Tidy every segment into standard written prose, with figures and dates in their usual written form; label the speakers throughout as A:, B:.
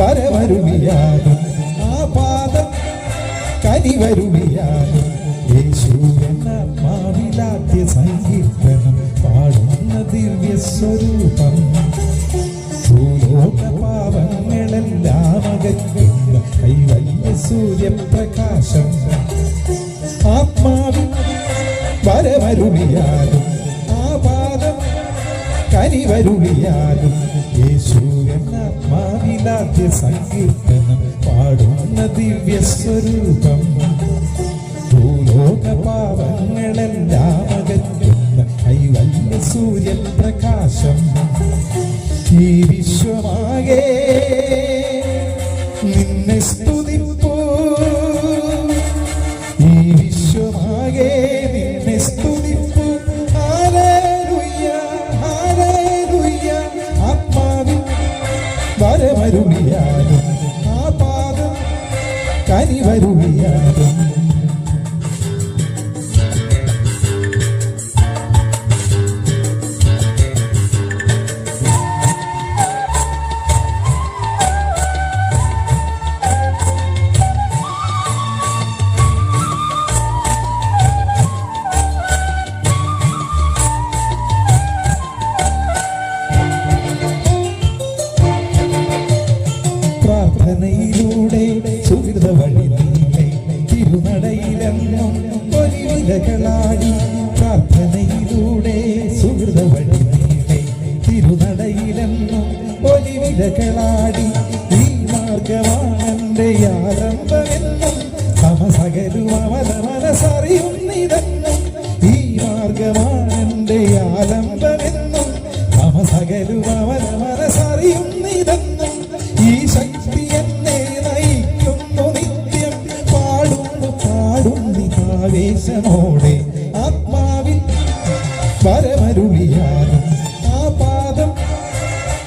A: വരമരുളിയാകും ആ പാദം കനിവരുളിയാകും യേശുവെന്നാത്മാവിലാദ്യ സങ്കീർത്തനം പാടുന്ന ദിവ്യസ്വരൂപം ഭൂലോക പാവങ്ങളെല്ലാം അകറ്റുന്ന കൈവല്യ സൂര്യപ്രകാശം ആത്മാവിൽ വരമരുളിയാകും ആ പാദം കനിവരുളിയാകും യേശുവെന്നാത്മാവിലാദ്യ സങ്കീർത്തനം പാടുന്ന ദിവ്യസ്വരൂപം ഭൂലോക പാവങ്ങളെല്ലാം അകറ്റുന്ന കൈവല്യ സൂര്യപ്രകാശം ഈ വിശ്വമാകെ നിന്നെ സ്തുതിപ്പൂ ഈ വിശ്വമാകെ നിന്നെ സ്തുതിപ്പൂ ഹല്ലേലൂയ ഹല്ലേലൂയ ആത്മാവിൽ വരമരുളിയാകും ആ പാദം കനിവരുളിയാകും പ്രാർത്ഥനയിലൂടെ സുഹൃത വഴി നീളെ തിരുനടയിലെന്നും ഒലിവിലകളാടി പ്രാർത്ഥനയിലൂടെ സുഹൃത വഴി നീളെ തിരുനടയിലെന്നും ഒലിവിലകളാടി ഈ മാർഗമാണെന്റെ ആരംഭമെന്നും സമസകലും അവന മനസ്സറിയുന്നിതെന്നും ഈ മാർഗമാണെന്റെ ആരംഭമെന്നും സമസകലും അവന മനസ്സറിയുന്നിതെന്നും ഈ ശക്തി എന്നെ നയിക്കുന്നു നിത്യം പാടുന്നു ആവേശമോടെ ആത്മാവിൽ വരമരുളിയാകും ആ പാദം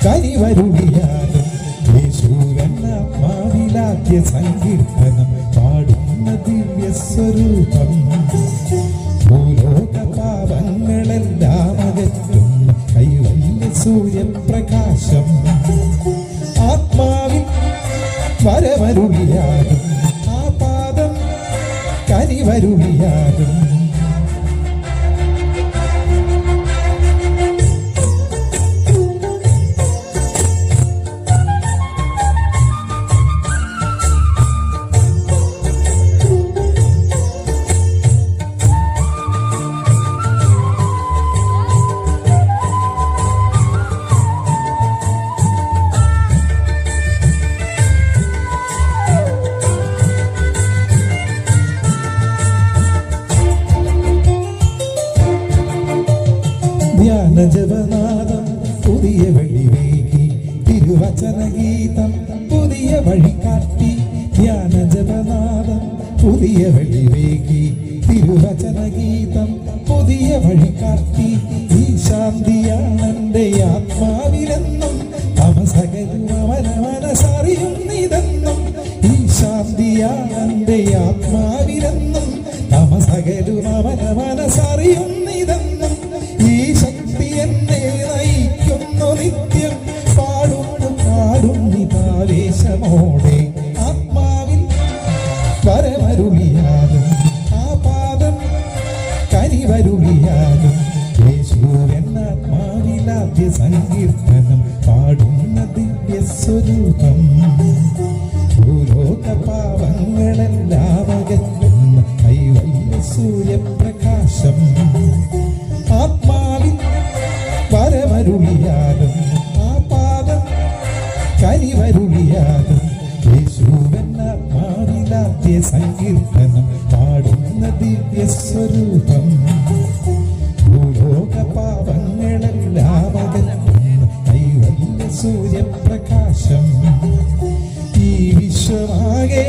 A: കനിവരുളിയാകും യേശുവെന്നാത്മാവിലാദ്യ സങ്കീർത്തനം പാടുന്ന ദിവ്യസ്വരൂപം ഭൂലോക പാപങ്ങളെല്ലാം അകറ്റുന്ന കൈവല്യ സൂര്യപ്രകാശം ആത്മാവിൽ വരമരുളിയാകും ആ പാദം കനിവരുളിയാകും ധ്യാന ജപനാദം പുതിയ വഴിവേകി തിരുവചന ഗീതം പുതിയ വഴി കാട്ടി ധ്യാന ജപനാദം പുതിയ വഴിവേകി തിരുവചന ഗീതം പുതിയ വഴി കാട്ടി ഈ ശാന്തിയാണെന്റെ ആത്മാവിലെന്നും തമസകലും അവന മനസ്സറിയുന്നിതെന്നും ഈ ശാന്തിയാണെന്റെ ആത്മാവിലെന്നും തമസകലും അവന മനസ്സറിയുന്നിതെന്നും ഈ ശക്തി എന്നെ നയിക്കുന്നു നിത്യം പാടുന്നിതാവേശമോടെ ആത്മാവിൽ വരമരുളിയാകും ആ പാദം കനിവരുളിയാകും യേശുവെന്നാത്മാവിലാദ്യ സങ്കീർത്തനം പാടുന്ന ദിവ്യസ്വരൂപം ഭൂലോക പാവങ്ങളെല്ലാം അകറ്റുന്ന കൈവല്യ സൂര്യപ്രകാശം ആത്മാവിൽ വരമരുളിയാകും ആ പാദം കനിവരുളിയാകും യേശുവെന്നാത്മാവിലാദ്യ സങ്കീർത്തനം പാടുന്ന ദിവ്യസ്വരൂപം ഭൂലോക പാപങ്ങളെല്ലാം അകറ്റുന്ന കൈവല്യ സൂര്യപ്രകാശം ഈ വിശ്വമാകെ